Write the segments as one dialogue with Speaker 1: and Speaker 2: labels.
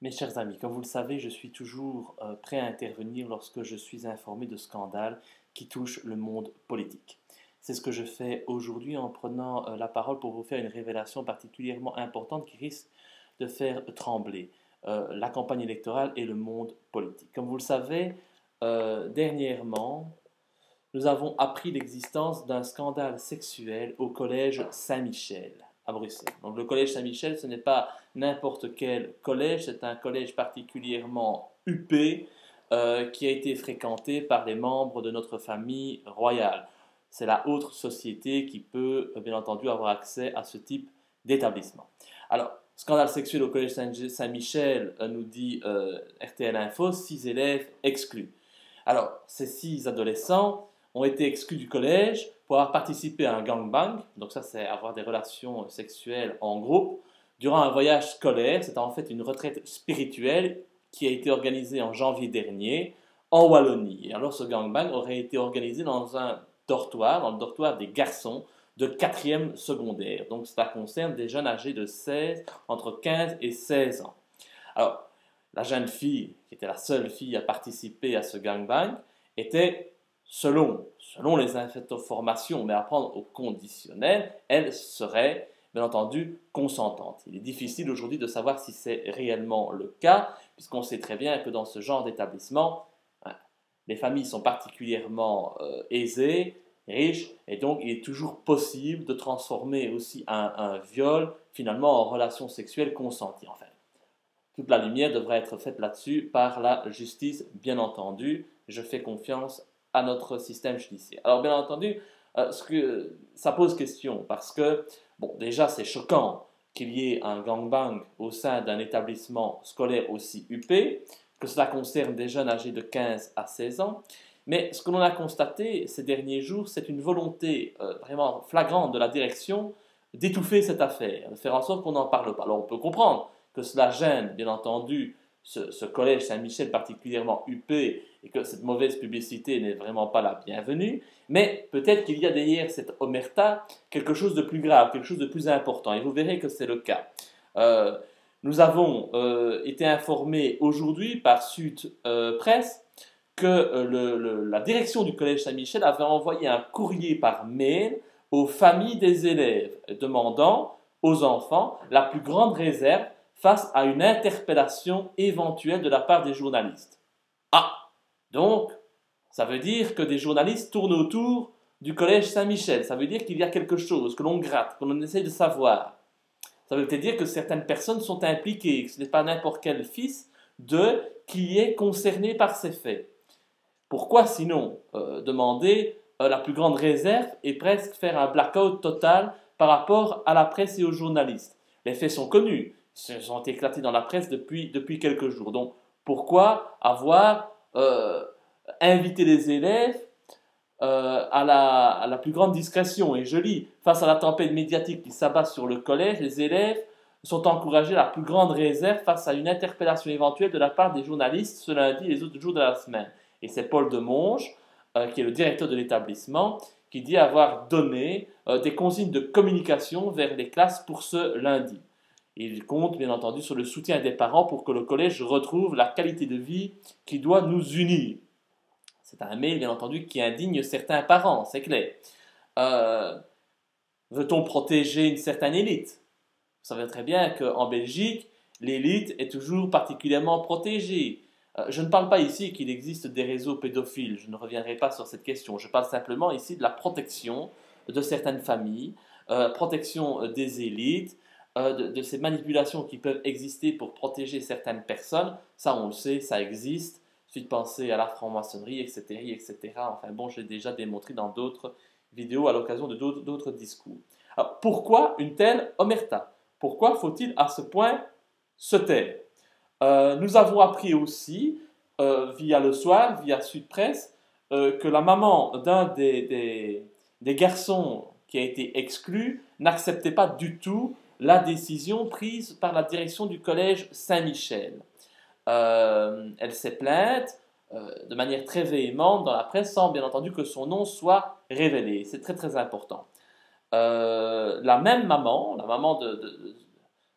Speaker 1: Mes chers amis, comme vous le savez, je suis toujours prêt à intervenir lorsque je suis informé de scandales qui touchent le monde politique. C'est ce que je fais aujourd'hui en prenant la parole pour vous faire une révélation particulièrement importante qui risque de faire trembler la campagne électorale et le monde politique. Comme vous le savez, dernièrement, nous avons appris l'existence d'un scandale sexuel au collège Saint-Michel à Bruxelles. Donc le collège Saint-Michel, ce n'est pas n'importe quel collège, c'est un collège particulièrement huppé qui a été fréquenté par les membres de notre famille royale. C'est la haute société qui peut, bien entendu, avoir accès à ce type d'établissement. Alors, scandale sexuel au collège Saint-Michel, nous dit RTL Info, 6 élèves exclus. Alors, ces 6 adolescents ont été exclus du collège pour avoir participé à un gangbang, donc ça c'est avoir des relations sexuelles en groupe, durant un voyage scolaire. C'était en fait une retraite spirituelle qui a été organisée en janvier dernier en Wallonie. Et alors ce gangbang aurait été organisé dans un dortoir, dans le dortoir des garçons de 4e secondaire. Donc cela concerne des jeunes âgés de 16, entre 15 et 16 ans. Alors, la jeune fille, qui était la seule fille à participer à ce gangbang, était, selon les informations, mais à prendre au conditionnel, elle serait, bien entendu, consentante. Il est difficile aujourd'hui de savoir si c'est réellement le cas, puisqu'on sait très bien que dans ce genre d'établissement, les familles sont particulièrement aisées, riches, et donc il est toujours possible de transformer aussi un viol, finalement, en relation sexuelle consentie, en fait. Toute la lumière devrait être faite là-dessus par la justice, bien entendu. Je fais confiance à notre système judiciaire. Alors, bien entendu, ça pose question parce que, bon, déjà, c'est choquant qu'il y ait un gangbang au sein d'un établissement scolaire aussi huppé, que cela concerne des jeunes âgés de 15 à 16 ans. Mais ce que l'on a constaté ces derniers jours, c'est une volonté vraiment flagrante de la direction d'étouffer cette affaire, de faire en sorte qu'on n'en parle pas. Alors, on peut comprendre que cela gêne, bien entendu, ce collège Saint-Michel particulièrement huppé et que cette mauvaise publicité n'est vraiment pas la bienvenue, mais peut-être qu'il y a derrière cette omerta quelque chose de plus grave, quelque chose de plus important, et vous verrez que c'est le cas. Nous avons été informés aujourd'hui par Sud Presse que la direction du collège Saint-Michel avait envoyé un courrier par mail aux familles des élèves demandant aux enfants la plus grande réserve face à une interpellation éventuelle de la part des journalistes. Ah, donc, ça veut dire que des journalistes tournent autour du collège Saint-Michel. Ça veut dire qu'il y a quelque chose que l'on gratte, que l'on essaie de savoir. Ça veut peut-être dire que certaines personnes sont impliquées, que ce n'est pas n'importe quel fils qui est concerné par ces faits. Pourquoi sinon demander la plus grande réserve et presque faire un blackout total par rapport à la presse et aux journalistes? Les faits sont connus. Ils ont éclaté dans la presse depuis quelques jours. Donc, pourquoi avoir invité les élèves à la plus grande discrétion? Et je lis, face à la tempête médiatique qui s'abat sur le collège, les élèves sont encouragés à la plus grande réserve face à une interpellation éventuelle de la part des journalistes ce lundi et les autres jours de la semaine. Et c'est Paul Demonge, qui est le directeur de l'établissement, qui dit avoir donné des consignes de communication vers les classes pour ce lundi. Il compte bien entendu sur le soutien des parents pour que le collège retrouve la qualité de vie qui doit nous unir. C'est un mail bien entendu qui indigne certains parents, c'est clair. Euh, Veut-on protéger une certaine élite? Vous savez très bien qu'en Belgique, l'élite est toujours particulièrement protégée. Je ne parle pas ici qu'il existe des réseaux pédophiles, je ne reviendrai pas sur cette question. Je parle simplement ici de la protection de certaines familles, protection des élites, de ces manipulations qui peuvent exister pour protéger certaines personnes. Ça, on le sait, ça existe. Il suffit de penser à la franc-maçonnerie, etc., etc. Enfin bon, je l'ai déjà démontré dans d'autres vidéos à l'occasion de d'autres discours. Alors, pourquoi une telle omerta? Pourquoi faut-il à ce point se taire? Nous avons appris aussi, via le soir, via Sud Presse, que la maman d'un des garçons qui a été exclu n'acceptait pas du tout la décision prise par la direction du collège Saint-Michel. Elle s'est plainte de manière très véhémente dans la presse sans bien entendu que son nom soit révélé. C'est très très important. La maman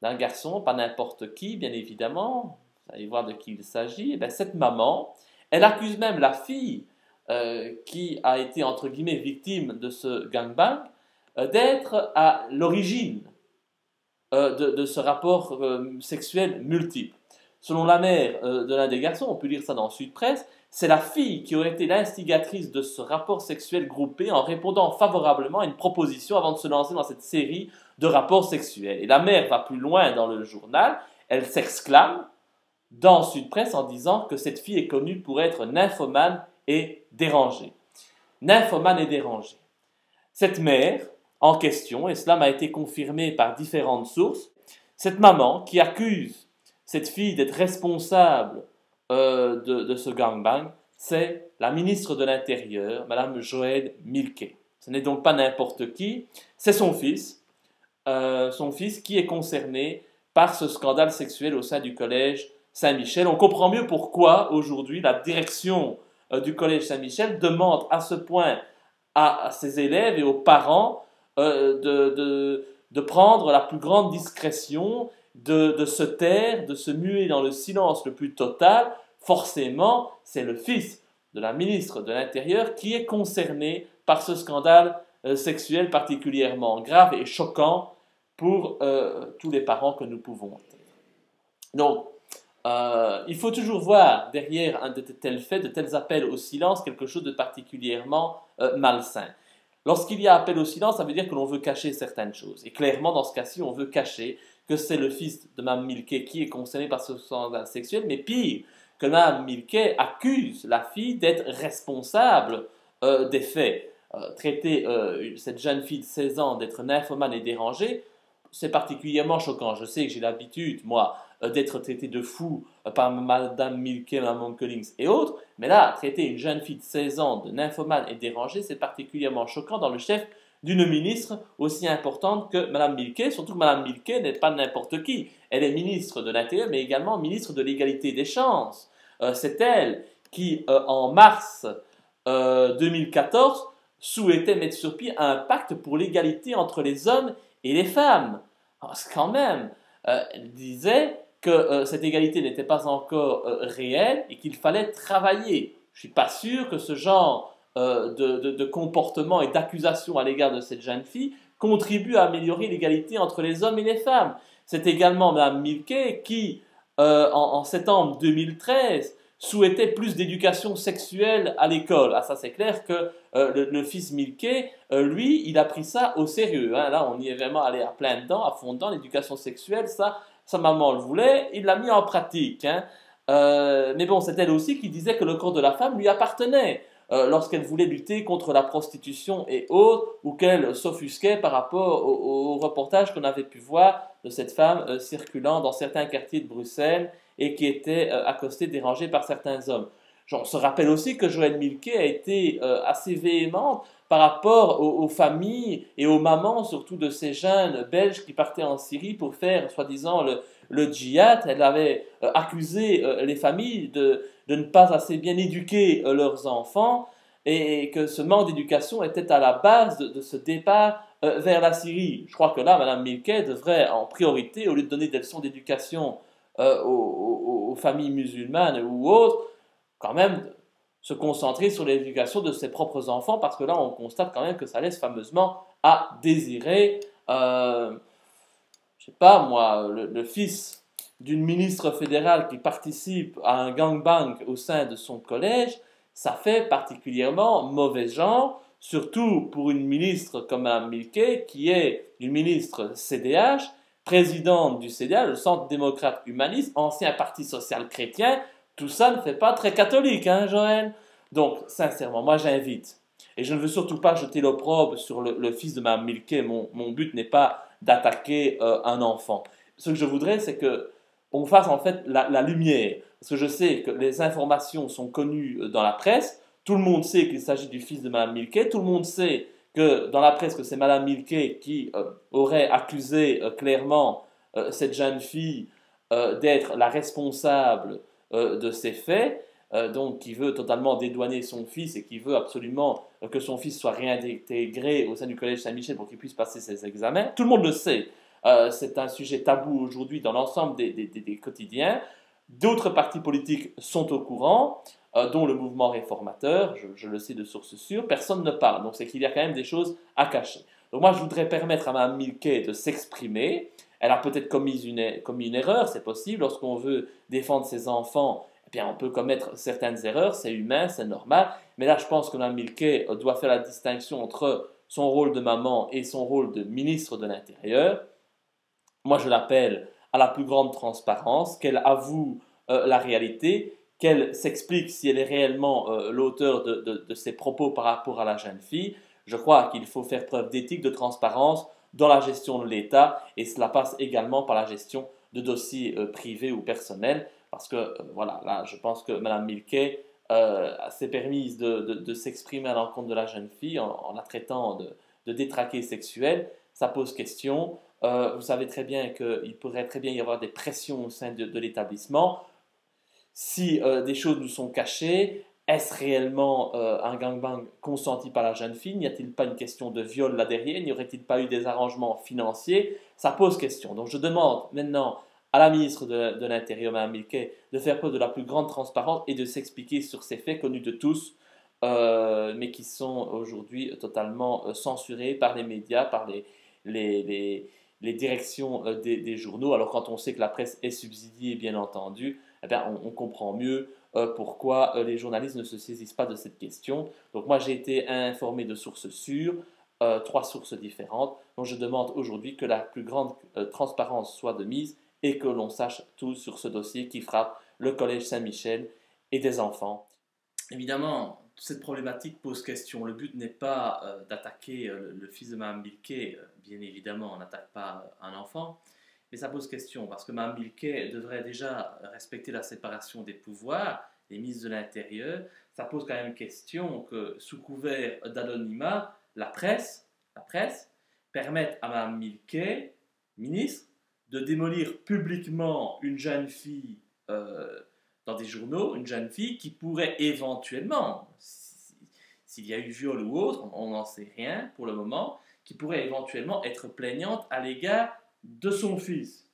Speaker 1: d'un garçon, pas n'importe qui, bien évidemment, vous allez voir de qui il s'agit, eh bien, cette maman, elle accuse même la fille qui a été, entre guillemets, victime de ce gangbang, d'être à l'origine de ce rapport sexuel multiple. Selon la mère de l'un des garçons, on peut lire ça dans Sud Presse, c'est la fille qui aurait été l'instigatrice de ce rapport sexuel groupé en répondant favorablement à une proposition avant de se lancer dans cette série de rapports sexuels. Et la mère va plus loin dans le journal, elle s'exclame dans Sud Presse en disant que cette fille est connue pour être nymphomane et dérangée. Nymphomane et dérangée. Cette mère en question, et cela m'a été confirmé par différentes sources, cette maman qui accuse cette fille d'être responsable de ce gangbang, c'est la ministre de l'Intérieur, Madame Joëlle Milquet. Ce n'est donc pas n'importe qui, c'est son fils qui est concerné par ce scandale sexuel au sein du collège Saint-Michel. On comprend mieux pourquoi aujourd'hui la direction du collège Saint-Michel demande à ce point à ses élèves et aux parents de prendre la plus grande discrétion, de se taire, de se muer dans le silence le plus total. Forcément, c'est le fils de la ministre de l'Intérieur qui est concerné par ce scandale sexuel particulièrement grave et choquant pour tous les parents que nous pouvons être. Donc, il faut toujours voir derrière un de tels faits, de tels appels au silence, quelque chose de particulièrement malsain. Lorsqu'il y a appel au silence, ça veut dire que l'on veut cacher certaines choses. Et clairement, dans ce cas-ci, on veut cacher que c'est le fils de Mme Milquet qui est concerné par ce scandale sexuel, mais pire, que Mme Milquet accuse la fille d'être responsable des faits. Traiter cette jeune fille de 16 ans d'être nymphomane et dérangée, c'est particulièrement choquant. Je sais que j'ai l'habitude, moi, d'être traité de fou par Mme Milquet, Mme Collins et autres, mais là, traiter une jeune fille de 16 ans de nymphomane et dérangée, c'est particulièrement choquant dans le chef d'une ministre aussi importante que Mme Milquet, surtout que Mme Milquet n'est pas n'importe qui. Elle est ministre de l'Intérieur, mais également ministre de l'égalité des chances. C'est elle qui, en mars 2014, souhaitait mettre sur pied un pacte pour l'égalité entre les hommes et les femmes. Alors, quand même, elle disait que cette égalité n'était pas encore réelle et qu'il fallait travailler. Je ne suis pas sûr que ce genre de comportement et d'accusation à l'égard de cette jeune fille contribue à améliorer l'égalité entre les hommes et les femmes. C'est également Mme Milquet qui, en septembre 2013, souhaitait plus d'éducation sexuelle à l'école. Ah, ça c'est clair que le fils Milquet, lui, il a pris ça au sérieux. Hein. Là, on y est vraiment allé à plein dedans, à fond dedans. L'éducation sexuelle, ça, sa maman le voulait, il l'a mis en pratique. Hein. Mais bon, c'est elle aussi qui disait que le corps de la femme lui appartenait lorsqu'elle voulait lutter contre la prostitution et autres, ou qu'elle s'offusquait par rapport au reportage qu'on avait pu voir de cette femme circulant dans certains quartiers de Bruxelles et qui était accostée, dérangée par certains hommes. On se rappelle aussi que Joëlle Milquet a été assez véhémente par rapport aux familles et aux mamans, surtout de ces jeunes Belges qui partaient en Syrie pour faire, soi-disant, le djihad. Elle avait accusé les familles de ne pas assez bien éduquer leurs enfants et que ce manque d'éducation était à la base de ce départ vers la Syrie. Je crois que là, Mme Milquet devrait, en priorité, au lieu de donner des leçons d'éducation aux familles musulmanes ou autres, quand même se concentrer sur l'éducation de ses propres enfants, parce que là, on constate quand même que ça laisse fameusement à désirer. Je sais pas moi, le fils d'une ministre fédérale qui participe à un gangbang au sein de son collège, ça fait particulièrement mauvais genre, surtout pour une ministre comme Mme Milquet, qui est une ministre CDH, présidente du CDH, le Centre démocrate humaniste, ancien parti social chrétien. Tout ça ne fait pas très catholique, hein, Joël? Donc, sincèrement, moi j'invite, et je ne veux surtout pas jeter l'opprobre sur le fils de Mme Milquet, mon but n'est pas d'attaquer un enfant. Ce que je voudrais, c'est qu'on fasse en fait la lumière, parce que je sais que les informations sont connues dans la presse, tout le monde sait qu'il s'agit du fils de Mme Milquet, tout le monde sait que dans la presse que c'est Mme Milquet qui aurait accusé clairement cette jeune fille d'être la responsable de ces faits, donc qui veut totalement dédouaner son fils et qui veut absolument que son fils soit réintégré au sein du collège Saint-Michel pour qu'il puisse passer ses examens. Tout le monde le sait. C'est un sujet tabou aujourd'hui dans l'ensemble des quotidiens. D'autres partis politiques sont au courant, dont le mouvement réformateur, je le sais de sources sûres, personne ne parle. Donc c'est qu'il y a quand même des choses à cacher. Donc moi je voudrais permettre à Mme Milquet de s'exprimer. Elle a peut-être commis une erreur, c'est possible. Lorsqu'on veut défendre ses enfants, eh bien, on peut commettre certaines erreurs, c'est humain, c'est normal. Mais là je pense que Mme Milquet doit faire la distinction entre son rôle de maman et son rôle de ministre de l'Intérieur. Moi je l'appelle à la plus grande transparence, qu'elle avoue la réalité, qu'elle s'explique si elle est réellement l'auteur de ses propos par rapport à la jeune fille. Je crois qu'il faut faire preuve d'éthique, de transparence dans la gestion de l'État, et cela passe également par la gestion de dossiers privés ou personnels, parce que voilà, là je pense que Mme Milquet s'est permise de s'exprimer à l'encontre de la jeune fille en la traitant de détraquée sexuelle. Ça pose question. Vous savez très bien qu'il pourrait très bien y avoir des pressions au sein de l'établissement. Si des choses nous sont cachées, est-ce réellement un gangbang consenti par la jeune fille? N'y a-t-il pas une question de viol là derrière? N'y aurait-il pas eu des arrangements financiers? Ça pose question. Donc je demande maintenant à la ministre de l'Intérieur, Mme Milquet, de faire preuve de la plus grande transparence et de s'expliquer sur ces faits connus de tous, mais qui sont aujourd'hui totalement censurés par les médias, par les directions des journaux. Alors quand on sait que la presse est subsidiée, bien entendu, eh bien, on comprend mieux pourquoi les journalistes ne se saisissent pas de cette question. Donc moi j'ai été informé de sources sûres, 3 sources différentes, donc je demande aujourd'hui que la plus grande transparence soit de mise et que l'on sache tout sur ce dossier qui frappe le Collège Saint-Michel et des enfants. Évidemment, cette problématique pose question. Le but n'est pas d'attaquer le fils de Mme Milquet. Bien évidemment, on n'attaque pas un enfant. Mais ça pose question parce que Mme Milquet devrait déjà respecter la séparation des pouvoirs, les ministres de l'Intérieur. Ça pose quand même question que, sous couvert d'anonymat, la presse permette à Mme Milquet, ministre, de démolir publiquement une jeune fille dans des journaux, une jeune fille qui pourrait éventuellement, s'il y a eu viol ou autre, on n'en sait rien pour le moment, qui pourrait éventuellement être plaignante à l'égard de son fils.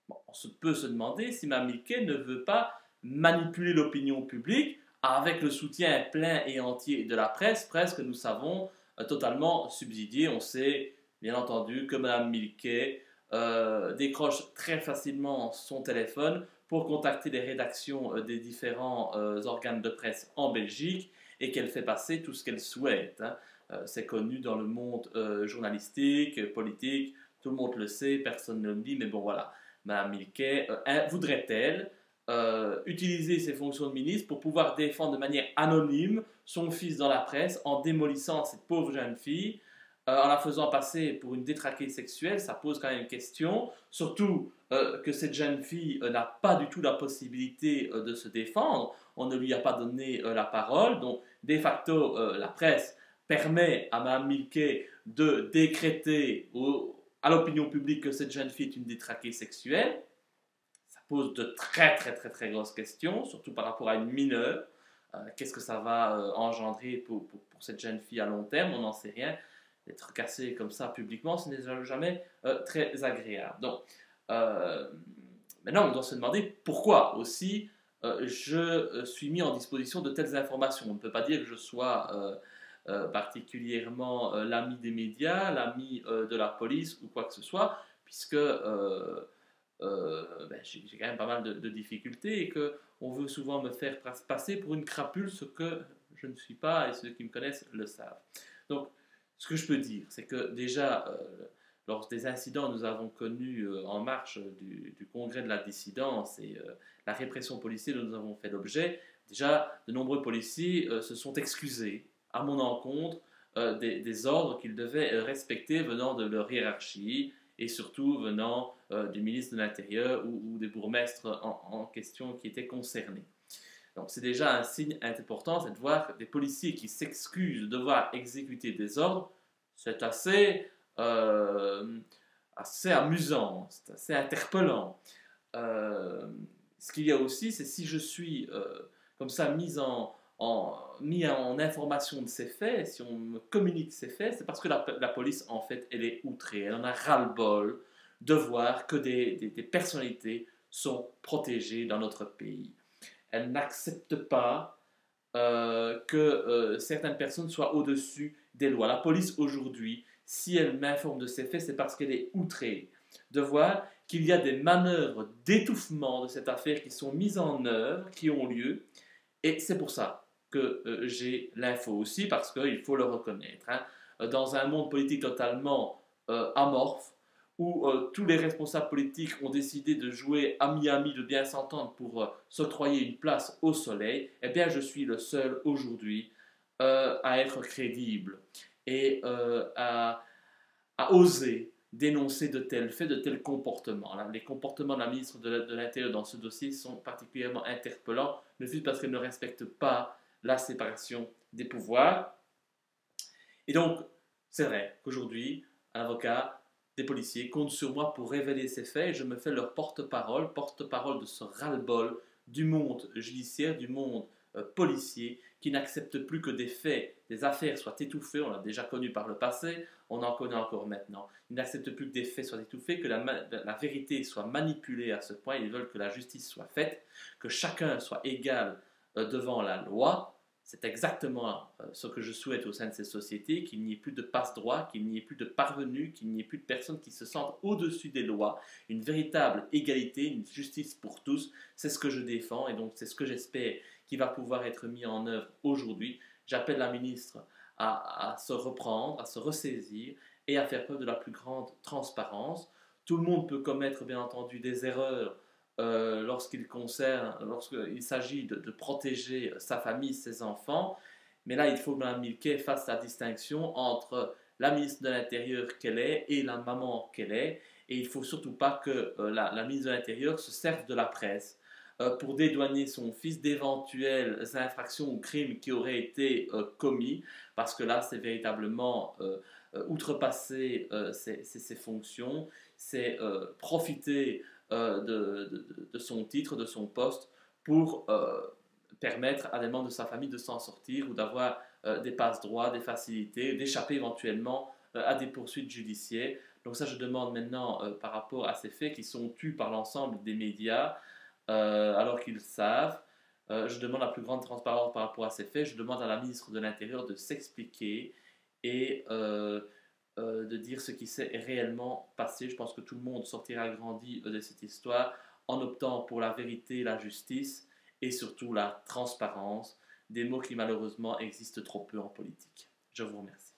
Speaker 1: Bon, on peut se demander si Mme Milquet ne veut pas manipuler l'opinion publique avec le soutien plein et entier de la presse que nous savons totalement subsidiée. On sait bien entendu que Mme Milquet décroche très facilement son téléphone pour contacter les rédactions des différents organes de presse en Belgique et qu'elle fait passer tout ce qu'elle souhaite. Hein. C'est connu dans le monde journalistique, politique, tout le monde le sait, personne ne le dit, mais bon voilà. Mme Milquet voudrait-elle utiliser ses fonctions de ministre pour pouvoir défendre de manière anonyme son fils dans la presse en démolissant cette pauvre jeune fille, en la faisant passer pour une détraquée sexuelle? Ça pose quand même une question, surtout que cette jeune fille n'a pas du tout la possibilité de se défendre, on ne lui a pas donné la parole, donc de facto la presse permet à Mme Milquet de décréter à l'opinion publique que cette jeune fille est une détraquée sexuelle. Ça pose de très très très très grosses questions, surtout par rapport à une mineure. Qu'est-ce que ça va engendrer pour cette jeune fille à long terme? On n'en sait rien. Être cassé comme ça publiquement, ce n'est jamais très agréable. Donc, maintenant, on doit se demander pourquoi aussi je suis mis en disposition de telles informations. On ne peut pas dire que je sois particulièrement l'ami des médias, l'ami de la police ou quoi que ce soit, puisque j'ai quand même pas mal de difficultés et qu'on veut souvent me faire passer pour une crapule, ce que je ne suis pas et ceux qui me connaissent le savent. Donc, ce que je peux dire, c'est que déjà, lors des incidents que nous avons connus en marche du congrès de la dissidence et la répression policière dont nous avons fait l'objet, déjà, de nombreux policiers se sont excusés à mon encontre des ordres qu'ils devaient respecter venant de leur hiérarchie et surtout venant du ministre de l'Intérieur ou des bourgmestres en question qui étaient concernés. Donc c'est déjà un signe important, c'est de voir des policiers qui s'excusent de devoir exécuter des ordres. C'est assez amusant, c'est assez interpellant. Ce qu'il y a aussi, c'est si je suis comme ça mis en information de ces faits, si on me communique ces faits, c'est parce que la police, en fait, elle est outrée. Elle en a ras-le-bol de voir que des personnalités sont protégées dans notre pays. Elle n'accepte pas que certaines personnes soient au-dessus des lois. La police aujourd'hui, si elle m'informe de ces faits, c'est parce qu'elle est outrée de voir qu'il y a des manœuvres d'étouffement de cette affaire qui sont mises en œuvre, qui ont lieu, et c'est pour ça que j'ai l'info aussi, parce qu'il faut le reconnaître. Hein. Dans un monde politique totalement amorphe, où tous les responsables politiques ont décidé de jouer ami-ami, de bien s'entendre pour s'octroyer une place au soleil, eh bien je suis le seul aujourd'hui à être crédible et à oser dénoncer de tels faits, de tels comportements. Les comportements de la ministre de l'Intérieur dans ce dossier sont particulièrement interpellants, ne fût-ce parce qu'elle ne respecte pas la séparation des pouvoirs. Et donc, c'est vrai qu'aujourd'hui, un avocat, des policiers comptent sur moi pour révéler ces faits et je me fais leur porte-parole de ce ras-le-bol du monde judiciaire, du monde policier, qui n'accepte plus que des faits, des affaires soient étouffées. On l'a déjà connu par le passé, on en connaît encore maintenant. Ils n'acceptent plus que des faits soient étouffés, que la vérité soit manipulée à ce point. Ils veulent que la justice soit faite, que chacun soit égal devant la loi. C'est exactement ce que je souhaite au sein de ces sociétés, qu'il n'y ait plus de passe-droit, qu'il n'y ait plus de parvenus, qu'il n'y ait plus de personnes qui se sentent au-dessus des lois, une véritable égalité, une justice pour tous. C'est ce que je défends et donc c'est ce que j'espère qui va pouvoir être mis en œuvre aujourd'hui. J'appelle la ministre à se reprendre, à se ressaisir et à faire preuve de la plus grande transparence. Tout le monde peut commettre bien entendu des erreurs lorsqu'il s'agit de protéger sa famille, ses enfants. Mais là, il faut que Mme Milquet fasse la distinction entre la ministre de l'Intérieur qu'elle est et la maman qu'elle est. Et il ne faut surtout pas que la ministre de l'Intérieur se serve de la presse pour dédouaner son fils d'éventuelles infractions ou crimes qui auraient été commis, parce que là, c'est véritablement outrepasser ses fonctions, c'est profiter de son titre, de son poste, pour permettre à des membres de sa famille de s'en sortir ou d'avoir des passe-droits, des facilités, d'échapper éventuellement à des poursuites judiciaires. Donc ça, je demande maintenant, par rapport à ces faits qui sont tus par l'ensemble des médias, alors qu'ils savent, je demande la plus grande transparence par rapport à ces faits. Je demande à la ministre de l'Intérieur de s'expliquer et de dire ce qui s'est réellement passé. Je pense que tout le monde sortira grandi de cette histoire en optant pour la vérité, la justice et surtout la transparence, des mots qui malheureusement existent trop peu en politique. Je vous remercie.